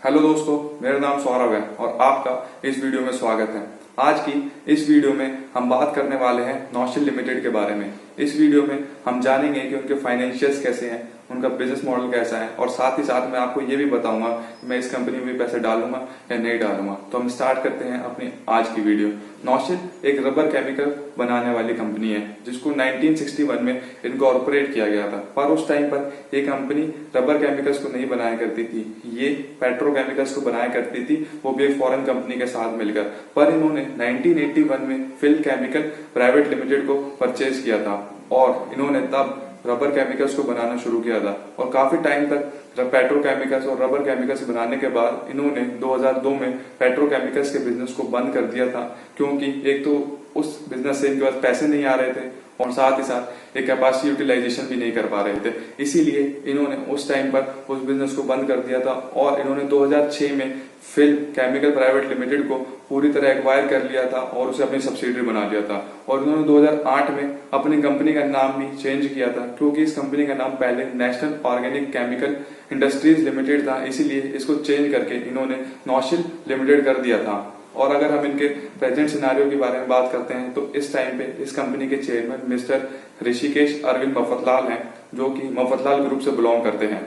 Hello दोस्तों, मेरा नाम सौरभ है और आपका इस वीडियो में स्वागत है। आज की इस वीडियो में हम बात करने वाले हैं नौशील लिमिटेड के बारे में। इस वीडियो में हम जानेंगे कि उनके फाइनेंशियल्स कैसे हैं, उनका बिजनेस मॉडल कैसा है और साथ ही साथ मैं आपको ये भी बताऊंगा कि मैं इस कंपनी में भी पैसे डालूंगा या नहीं डालूंगा। तो हम स्टार्ट करते हैं अपनी आज की वीडियो। नौशील एक रबर केमिकल बनाने वाली कंपनी है जिसको 1961 में इनकॉर्पोरेट किया गया था। पर उस टाइम पर ये कंपनी रबर केमिकल्स को नहीं बनाया करती थी, ये पेट्रोकेमिकल्स को बनाया करती थी, वो भी एक फॉरेन कंपनी के साथ मिलकर। पर इन्होंने 1981 में फिल केमिकल प्राइवेट लिमिटेड को परचेज किया था और इन्होंने तब रबर केमिकल्स को बनाना शुरू किया था और काफी टाइम तक पेट्रोकेमिकल्स और रबर केमिकल्स बनाने के बाद इन्होंने 2002 में पेट्रोकेमिकल्स के बिजनेस को बंद कर दिया था, क्योंकि एक तो उस बिजनेस से इनके पास पैसे नहीं आ रहे थे और साथ ही साथ एक कैपेसिटी यूटिलाइजेशन भी नहीं कर पा रहे थे। इसीलिए इन्होंने उस टाइम पर उस बिजनेस को बंद कर दिया था और इन्होंने 2006 में फिल केमिकल प्राइवेट लिमिटेड को पूरी तरह एक्वायर कर लिया था और उसे अपनी सब्सिडरी बना लिया था। और इन्होंने 2008 में अपनी कंपनी का नाम भी चेंज किया था, क्योंकि इस कंपनी का नाम पहले national organic chemical industries limited था, इसीलिए इसको चेंज करके इन्होंने नौशील लिमिटेड कर दिया था। और अगर हम इनके प्रेजेंट सिनारियो के बारे में बात करते हैं तो इस टाइम पे इस कंपनी के चेयरमैन मिस्टर ऋषिकेश अरविंद मफतलाल हैं, जो कि मफतलाल ग्रुप से बिलोंग करते हैं।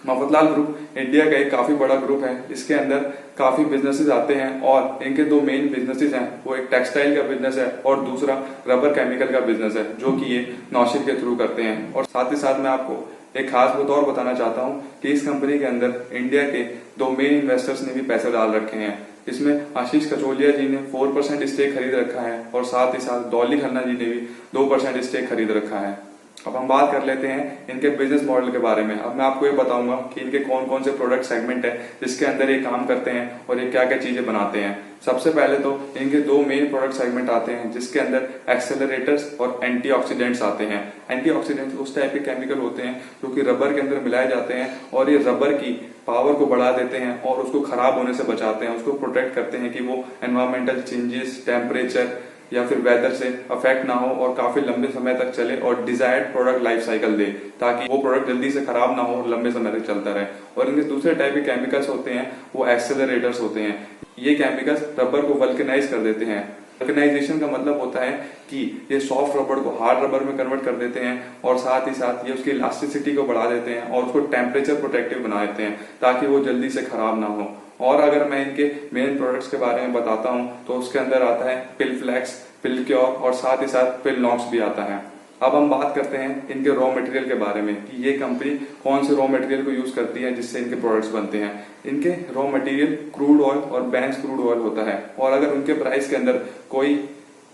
मफतलाल ग्रुप इंडिया का एक काफी बड़ा ग्रुप है, इसके अंदर काफी बिजनेसेस आते हैं और इनके दो मेन बिजनेसेस हैं, वो एक टेक्सटाइल का बिजनेस है और दूसरा रबर केमिकल का बिजनेस है, जो कि ये नौशील के थ्रू करते हैं। और साथ ही साथ मैं आपको एक खास बात और बताना चाहता हूँ कि इस कंपनी के अंदर इंडिया के दो मेन इन्वेस्टर्स ने भी पैसे डाल रखे हैं। इसमें आशीष कचोलिया जी ने 4% स्टेक खरीद रखा है और साथ ही साथ डॉली खन्ना जी ने भी 2% स्टेक खरीद रखा है। अब हम बात कर लेते हैं इनके बिजनेस मॉडल के बारे में। अब मैं आपको ये बताऊंगा कि इनके कौन कौन से प्रोडक्ट सेगमेंट है जिसके अंदर ये काम करते हैं और ये क्या क्या चीजें बनाते हैं। सबसे पहले तो इनके दो मेन प्रोडक्ट सेगमेंट आते हैं जिसके अंदर एक्सेलरेटर्स और एंटीऑक्सीडेंट्स आते हैं। एंटीऑक्सीडेंट्स उस टाइप के केमिकल होते हैं जो कि रबर के अंदर मिलाए जाते हैं और ये रबर की पावर को बढ़ा देते हैं और उसको खराब होने से बचाते हैं, उसको प्रोटेक्ट करते हैं कि वो एनवायरमेंटल चेंजेस, टेम्परेचर या फिर वेदर से अफेक्ट ना हो और काफी लंबे समय तक चले और डिजायर्ड प्रोडक्ट लाइफ साइकिल दे, ताकि वो प्रोडक्ट जल्दी से खराब ना हो और लंबे समय तक चलता रहे। और इनके दूसरे टाइप के केमिकल्स होते हैं वो एक्सेलरेटर्स होते हैं। ये केमिकल्स रबर को वल्केनाइज कर देते हैं। वल्केनाइजेशन का मतलब होता है कि ये सॉफ्ट रबर को हार्ड रबर में कन्वर्ट कर देते हैं और साथ ही साथ ये उसकी इलास्टिसिटी को बढ़ा देते हैं और उसको टेम्परेचर प्रोटेक्टिव बना देते हैं ताकि वो जल्दी से खराब ना हो। और अगर मैं इनके मेन प्रोडक्ट्स के बारे में बताता हूँ तो उसके अंदर आता है पिल फ्लैक्स, पिल क्योर और साथ ही साथ पिल नॉक्स भी आता है। अब हम बात करते हैं इनके रॉ मटेरियल के बारे में कि ये कंपनी कौन से रॉ मटेरियल को यूज करती है जिससे इनके प्रोडक्ट्स बनते हैं। इनके रॉ मटेरियल क्रूड ऑयल और बेंज क्रूड ऑयल होता है और अगर उनके प्राइस के अंदर कोई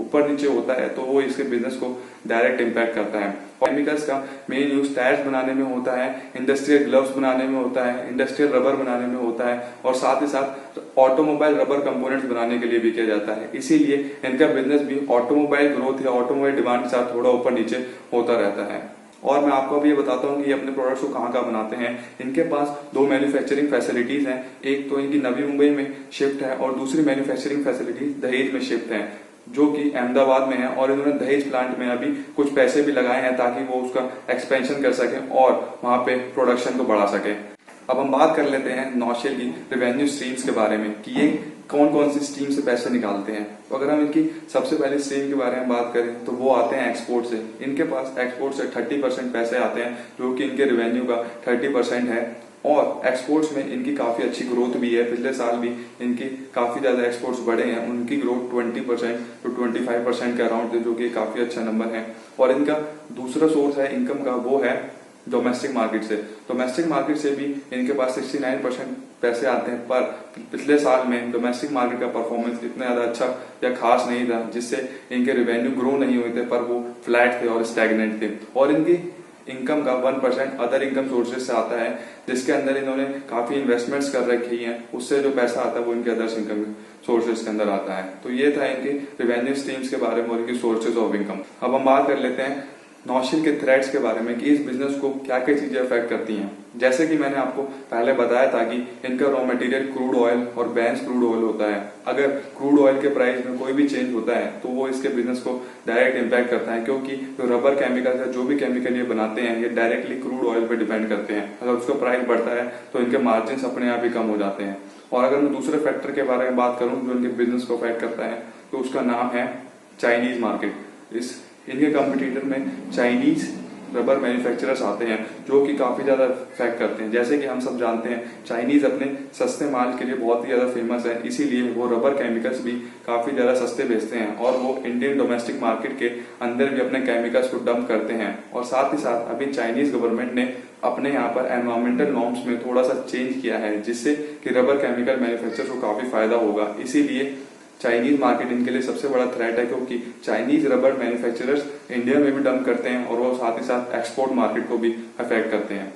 ऊपर नीचे होता है तो वो इसके बिजनेस को डायरेक्ट इम्पैक्ट करता है। केमिकल्स का मेन यूज टायर्स बनाने में होता है, इंडस्ट्रियल ग्लव्स बनाने में होता है, इंडस्ट्रियल रबर बनाने में होता है और साथ ही साथ ऑटोमोबाइल रबर कंपोनेंट्स बनाने के लिए भी किया जाता है। इसीलिए इनका बिजनेस भी ऑटोमोबाइल ग्रोथ या ऑटोमोबाइल डिमांड के साथ थोड़ा ऊपर नीचे होता रहता है। और मैं आपको अभी ये बताता हूँ कि ये अपने प्रोडक्ट्स को कहाँ बनाते हैं। इनके पास दो मैन्युफैक्चरिंग फैसिलिटीज हैं, एक तो इनकी नवी मुंबई में शिफ्ट है और दूसरी मैन्युफैक्चरिंग फैसिलिटी दहेज में शिफ्ट है, जो कि अहमदाबाद में है। और इन्होंने दहेज प्लांट में अभी कुछ पैसे भी लगाए हैं ताकि वो उसका एक्सपेंशन कर सके और वहां पे प्रोडक्शन को बढ़ा सके। अब हम बात कर लेते हैं नौशील की रेवेन्यू स्ट्रीम्स के बारे में कि ये कौन कौन सी स्ट्रीम से पैसे निकालते हैं। तो अगर हम इनकी सबसे पहले स्ट्रीम के बारे में बात करें तो वो आते हैं एक्सपोर्ट से। इनके पास एक्सपोर्ट से 30% पैसे आते हैं, जो कि इनके रेवेन्यू का 30% है। और एक्सपोर्ट्स में इनकी काफी अच्छी ग्रोथ भी है, पिछले साल भी इनकी काफी ज्यादा एक्सपोर्ट्स बढ़े हैं। उनकी ग्रोथ 20% to 25% के अराउंड है, जो कि काफी अच्छा नंबर है। और इनका दूसरा सोर्स है इनकम का, वो है डोमेस्टिक मार्केट से। डोमेस्टिक मार्केट से भी इनके पास 69% पैसे आते हैं, पर पिछले साल में डोमेस्टिक मार्केट का परफॉर्मेंस इतना ज्यादा अच्छा या खास नहीं था, जिससे इनके रेवेन्यू ग्रो नहीं हुए थे, पर वो फ्लैट थे और स्टैग्नेंट थे। और इनकी इनकम का 1% अदर इनकम सोर्सेज से आता है, जिसके अंदर इन्होंने काफी इन्वेस्टमेंट्स कर रखी हैं, उससे जो पैसा आता है वो इनके अदर इनकम सोर्सेज के अंदर आता है। तो ये था इनके रेवेन्यू स्ट्रीम्स के बारे में और इनकी सोर्सेज ऑफ इनकम। अब हम बात कर लेते हैं नौशील के थ्रेट्स के बारे में कि इस बिजनेस को क्या क्या चीजें अफेक्ट करती हैं। जैसे कि मैंने आपको पहले बताया था कि इनका रॉ मटेरियल क्रूड ऑयल और बेंज क्रूड ऑयल होता है। अगर क्रूड ऑयल के प्राइस में कोई भी चेंज होता है तो वो इसके बिजनेस को डायरेक्ट इम्पैक्ट करता है, क्योंकि जो रबर केमिकल है, जो भी केमिकल ये बनाते हैं, ये डायरेक्टली क्रूड ऑयल पे डिपेंड करते हैं। अगर उसका प्राइस बढ़ता है तो इनके मार्जिन अपने आप ही कम हो जाते हैं। और अगर मैं दूसरे फैक्टर के बारे में बात करूं जो इनके बिजनेस को अफेक्ट करता है, तो उसका नाम है चाइनीज मार्केट। इनके कंपटीटर में चाइनीज रबर मैन्युफैक्चरर्स आते हैं जो कि काफी ज्यादा इफेक्ट करते हैं। जैसे कि हम सब जानते हैं, चाइनीज अपने सस्ते माल के लिए बहुत ही ज्यादा फेमस है, इसीलिए वो रबर केमिकल्स भी काफी ज्यादा सस्ते बेचते हैं और वो इंडियन डोमेस्टिक मार्केट के अंदर भी अपने केमिकल्स को डंप करते हैं। और साथ ही साथ अभी चाइनीज गवर्नमेंट ने अपने यहाँ पर एनवायरमेंटल नॉर्म्स में थोड़ा सा चेंज किया है, जिससे कि रबर केमिकल मैन्युफैक्चरर्स को काफी फायदा होगा। इसीलिए चाइनीज मार्केट इनके लिए सबसे बड़ा थ्रेट है, क्योंकि चाइनीज रबर मैन्युफैक्चरर्स इंडिया में भी डंप करते हैं और वो साथ ही साथ एक्सपोर्ट मार्केट को भी अफेक्ट करते हैं।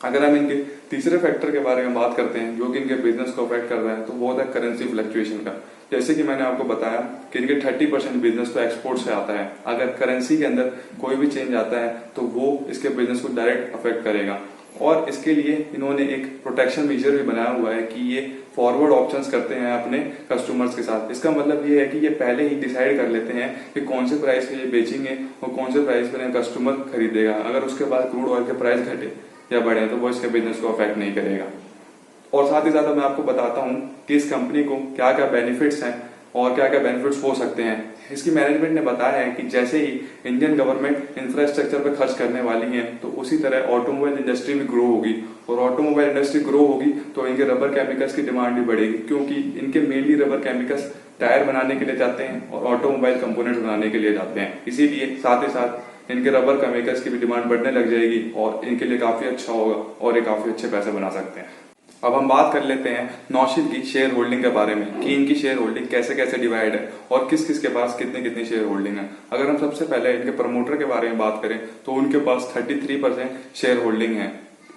अगर हम इनके तीसरे फैक्टर के बारे में बात करते हैं जो कि इनके बिजनेस को अफेक्ट कर रहा है, तो वो होता है करेंसी फ्लक्चुएशन का। जैसे कि मैंने आपको बताया कि इनके 30% बिजनेस तो एक्सपोर्ट से आता है। अगर करेंसी के अंदर कोई भी चेंज आता है तो वो इसके बिजनेस को डायरेक्ट अफेक्ट करेगा। और इसके लिए इन्होंने एक प्रोटेक्शन मेजर भी बनाया हुआ है कि ये फॉरवर्ड ऑप्शंस करते हैं अपने कस्टमर्स के साथ। इसका मतलब ये है कि ये पहले ही डिसाइड कर लेते हैं कि कौन से प्राइस पे ये बेचेंगे और कौन से प्राइस पे कस्टमर खरीदेगा। अगर उसके बाद क्रूड ऑयल के प्राइस घटे या बढ़े तो वो इसके बिजनेस को अफेक्ट नहीं करेगा। और साथ ही साथ मैं आपको बताता हूँ कि इस कंपनी को क्या क्या बेनिफिट्स हैं और क्या क्या बेनिफिट्स हो सकते हैं। इसकी मैनेजमेंट ने बताया है कि जैसे ही इंडियन गवर्नमेंट इंफ्रास्ट्रक्चर पर खर्च करने वाली है तो उसी तरह ऑटोमोबाइल इंडस्ट्री भी ग्रो होगी, और ऑटोमोबाइल इंडस्ट्री ग्रो होगी तो इनके रबर केमिकल्स की डिमांड भी बढ़ेगी, क्योंकि इनके मेनली रबर केमिकल्स टायर बनाने के लिए जाते हैं और ऑटोमोबाइल कंपोनेंट बनाने के लिए जाते हैं। इसीलिए साथ ही साथ इनके रबर केमिकल्स की भी डिमांड बढ़ने लग जाएगी और इनके लिए काफी अच्छा होगा और ये काफी अच्छे पैसे बना सकते हैं। अब हम बात कर लेते हैं नौशील की शेयर होल्डिंग के बारे में कि इनकी शेयर होल्डिंग कैसे कैसे डिवाइड है और किस किस के पास कितनी कितनी शेयर होल्डिंग है। अगर हम सबसे पहले इनके प्रमोटर के बारे में बात करें तो उनके पास 33% शेयर होल्डिंग है,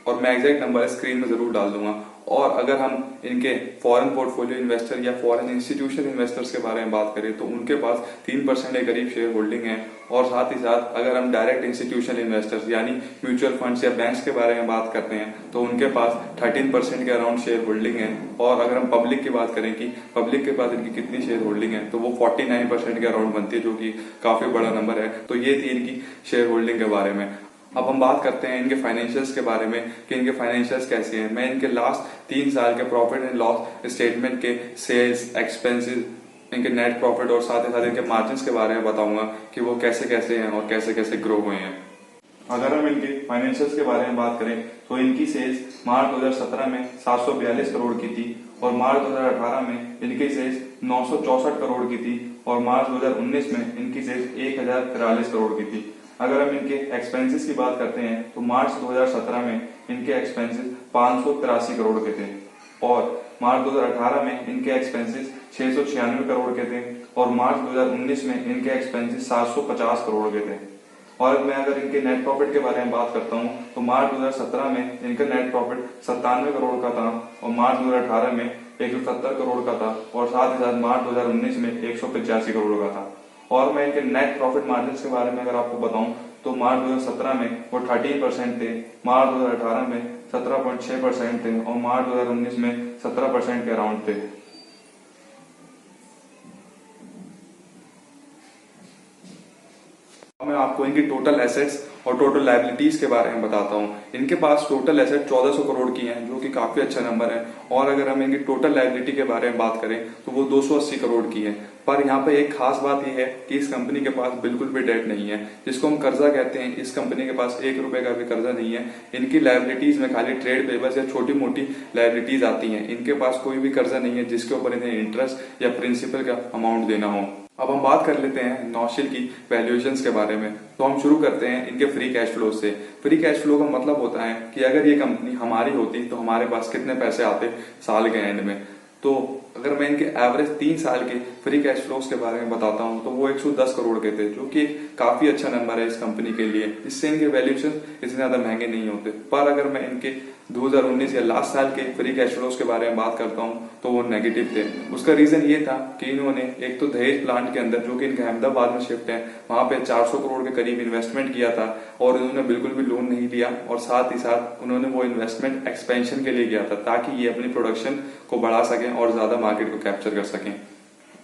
और मैं एग्जैक्ट नंबर स्क्रीन में जरूर डाल दूंगा। और अगर हम इनके फॉरेन पोर्टफोलियो इन्वेस्टर या फॉरेन इंस्टीट्यूशन इन्वेस्टर्स के बारे में बात करें तो उनके पास 3% के करीब शेयर होल्डिंग है। और साथ ही साथ अगर हम डायरेक्ट इंस्टीट्यूशनल इन्वेस्टर्स यानी म्यूचुअल फंड्स या बैंक्स के बारे में बात करते हैं तो उनके पास 13% के अराउंड शेयर होल्डिंग है। और अगर हम पब्लिक की बात करें कि पब्लिक के पास इनकी कितनी शेयर होल्डिंग है तो वो 49% के अराउंड बनती है, जो कि काफी बड़ा नंबर है। तो ये थी इनकी शेयर होल्डिंग के बारे में। अब हम बात करते हैं इनके फाइनेंशियल्स के बारे में कि इनके फाइनेंशियल्स कैसे हैं। मैं इनके लास्ट 3 साल के प्रॉफिट एंड लॉस स्टेटमेंट के सेल्स, एक्सपेंसेस, इनके नेट प्रॉफिट और साथ ही साथ इनके मार्जिन्स के बारे में बताऊंगा कि वो कैसे कैसे हैं और कैसे कैसे ग्रो हुए हैं। अगर हम इनके फाइनेंशियल्स के बारे में बात करें तो इनकी सेल्स मार्च 2017 में 742 करोड़ की थी और मार्च 2018 में इनकी सेल्स 964 करोड़ की थी और मार्च 2019 में इनकी सेल्स 1043 करोड़ की थी। अगर हम इनके एक्सपेंसेस की बात करते हैं तो मार्च 2017 में इनके एक्सपेंसेस 583 करोड़ के थे और मार्च 2018 में इनके एक्सपेंसेस 696 करोड़ के थे और मार्च 2019 में इनके एक्सपेंसेस 750 करोड़ के थे। और मैं अगर इनके नेट प्रॉफिट के बारे में बात करता हूं तो मार्च 2017 में इनका नेट प्रॉफिट 97 करोड़ का था और मार्च 2018 में 170 करोड़ का था और साथ ही साथ मार्च 2019 में 185 करोड़ का था। और मैं इनके नेट प्रॉफिट मार्जिन के बारे में अगर आपको बताऊं तो मार्च 2017 में वो 13% थे, मार्च 2018 में 17.6% थे और मार्च 2019 में 17% के अराउंड थे। मैं आपको इनकी टोटल एसेट्स और टोटल लायबिलिटीज के बारे में बताता हूँ। इनके पास टोटल एसेट 1400 करोड़ की है, जो कि काफी अच्छा नंबर है। और अगर हम इनकी टोटल लायबिलिटी के बारे में बात करें तो वो 280 करोड़ की है। पर यहाँ पे एक खास बात यह है कि इस कंपनी के पास बिल्कुल भी डेट नहीं है, जिसको हम कर्जा कहते हैं। इस कंपनी के पास 1 रुपए का भी कर्जा नहीं है। इनकी लायबिलिटीज में खाली ट्रेड पेपर्स या छोटी मोटी लायबिलिटीज आती हैं। इनके पास कोई भी कर्जा नहीं है जिसके ऊपर इन्हें इंटरेस्ट या प्रिंसिपल का अमाउंट देना हो। अब हम बात कर लेते हैं नौशील की वैल्यूएशंस के बारे में। तो हम शुरू करते हैं इनके फ्री कैश फ्लो से। फ्री कैश फ्लो का मतलब होता है कि अगर ये कंपनी हमारी होती तो हमारे पास कितने पैसे आते साल के एंड में। तो अगर मैं इनके एवरेज 3 साल के फ्री कैश फ्लोज के बारे में बताता हूं तो वो 110 करोड़ के थे, जो कि काफी अच्छा नंबर है इस कंपनी के लिए। इससे इनके वैल्यूएशन इतने ज्यादा महंगे नहीं होते। पर अगर मैं इनके 2019 या लास्ट साल के फ्री कैश फ्लोज के बारे में बात करता हूं तो वो नेगेटिव थे। उसका रीजन ये था कि इन्होंने एक तो दहेज प्लांट के अंदर, जो कि इनके अहमदाबाद में शिफ्ट है, वहां पे 400 करोड़ के करीब इन्वेस्टमेंट किया था और इन्होंने बिल्कुल भी लोन नहीं लिया, और साथ ही साथ उन्होंने वो इन्वेस्टमेंट एक्सपेंशन के लिए किया था ताकि ये अपनी प्रोडक्शन को बढ़ा सकें और ज्यादा मार्केट को कैप्चर कर सकें।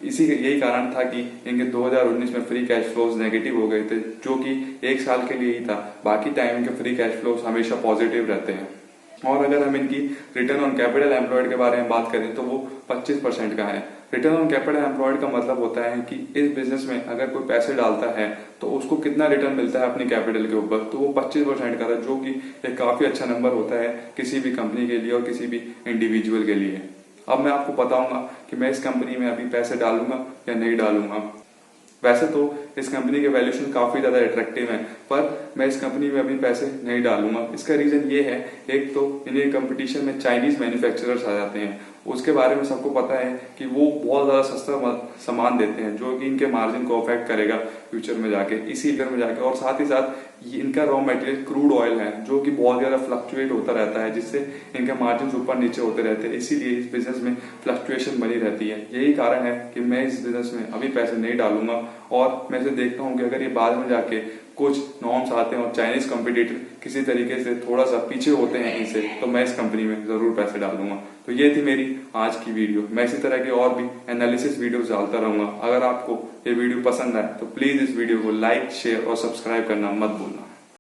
यही कारण था कि इनके 2019 में फ्री कैश फ्लोज नेगेटिव हो गए थे, जो कि 1 साल के लिए ही था। बाकी टाइम के फ्री कैश फ्लोज हमेशा पॉजिटिव रहते हैं। और अगर हम इनकी रिटर्न ऑन कैपिटल एम्प्लॉयड के बारे में बात करें तो वो 25% का है। रिटर्न ऑन कैपिटल एम्प्लॉयड का मतलब होता है कि इस बिजनेस में अगर कोई पैसे डालता है तो उसको कितना रिटर्न मिलता है अपनी कैपिटल के ऊपर, तो वो 25% का था, जो कि एक काफी अच्छा नंबर होता है किसी भी कंपनी के लिए और किसी भी इंडिविजुअल के लिए। अब मैं आपको बताऊंगा कि मैं इस कंपनी में अभी पैसे डालूंगा या नहीं डालूंगा। वैसे तो इस कंपनी के वैल्यूएशन काफी ज्यादा अट्रैक्टिव है, पर मैं इस कंपनी में अभी पैसे नहीं डालूंगा। इसका रीजन ये है, एक तो इन्हें कंपटीशन में चाइनीज मैन्युफैक्चरर्स आ जाते हैं, उसके बारे में सबको पता है कि वो बहुत ज्यादा सस्ता सामान देते हैं, जो कि इनके मार्जिन को अफेक्ट करेगा फ्यूचर में जाके, इसी ईयर में जाके। और साथ ही साथ इनका रॉ मटेरियल क्रूड ऑयल है, जो कि बहुत ज्यादा फ्लक्चुएट होता रहता है, जिससे इनके मार्जिन ऊपर नीचे होते रहते हैं। इसीलिए इस बिजनेस में फ्लक्चुएशन बनी रहती है। यही कारण है कि मैं इस बिजनेस में अभी पैसे नहीं डालूंगा, और मैं इसे देखता हूँ कि अगर ये बाद में जाके कुछ नॉर्म्स आते हैं और चाइनीज कॉम्पिटिटर किसी तरीके से थोड़ा सा पीछे होते हैं इनसे, तो मैं इस कंपनी में जरूर पैसे डालूंगा। तो ये थी मेरी आज की वीडियो। मैं इसी तरह के और भी एनालिसिस वीडियोस डालता रहूंगा। अगर आपको ये वीडियो पसंद आए तो प्लीज इस वीडियो को लाइक, शेयर और सब्सक्राइब करना मत भूलना।